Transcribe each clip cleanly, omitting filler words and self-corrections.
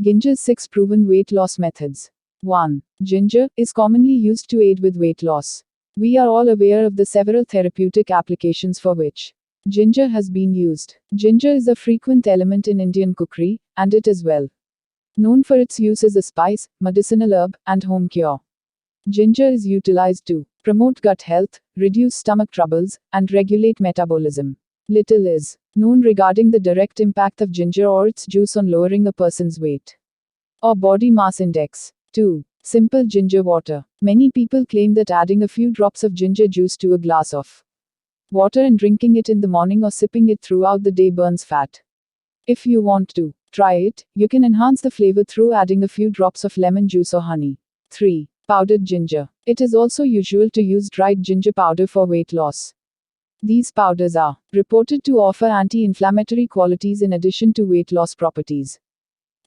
Ginger's 6 proven weight loss methods. 1. Ginger is commonly used to aid with weight loss. We are all aware of the several therapeutic applications for which ginger has been used. Ginger is a frequent element in Indian cookery, and it is well known for its use as a spice, medicinal herb, and home cure. Ginger is utilized to promote gut health, reduce stomach troubles, and regulate metabolism. Little is known regarding the direct impact of ginger or its juice on lowering a person's weight or body mass index. 2. Simple ginger water. Many people claim that adding a few drops of ginger juice to a glass of water and drinking it in the morning or sipping it throughout the day burns fat. If you want to try it, you can enhance the flavor through adding a few drops of lemon juice or honey. 3. Powdered ginger. It is also usual to use dried ginger powder for weight loss. These powders are reported to offer anti-inflammatory qualities in addition to weight loss properties.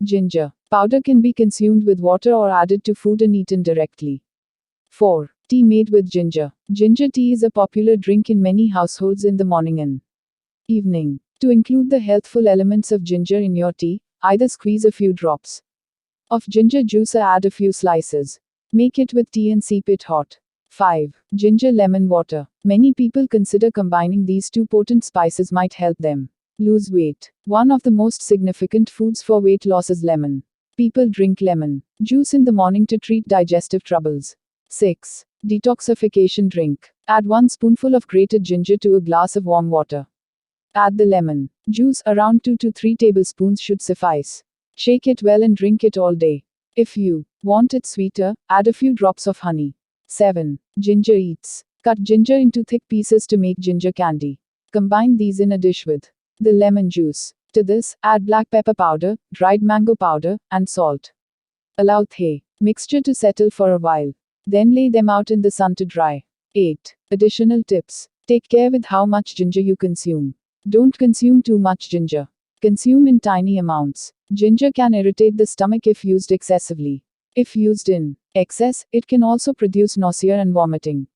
Ginger powder can be consumed with water or added to food and eaten directly. 4. Tea made with ginger. Ginger tea is a popular drink in many households in the morning and evening. To include the healthful elements of ginger in your tea, either squeeze a few drops of ginger juice or add a few slices. Make it with tea and sip it hot. 5. Ginger lemon water. Many people consider combining these two potent spices might help them lose weight. One of the most significant foods for weight loss is lemon. People drink lemon juice in the morning to treat digestive troubles. 6. Detoxification drink. Add 1 spoonful of grated ginger to a glass of warm water. Add the lemon juice, around 2 to 3 tablespoons should suffice. Shake it well and drink it all day. If you want it sweeter, add a few drops of honey. 7. Ginger eats. Cut ginger into thick pieces to make ginger candy. Combine these in a dish with the lemon juice. To this, add black pepper powder, dried mango powder, and salt. Allow the mixture to settle for a while. Then lay them out in the sun to dry. 8. Additional tips. Take care with how much ginger you consume. Don't consume too much ginger. Consume in tiny amounts. Ginger can irritate the stomach if used excessively. If used in excess, it can also produce nausea and vomiting.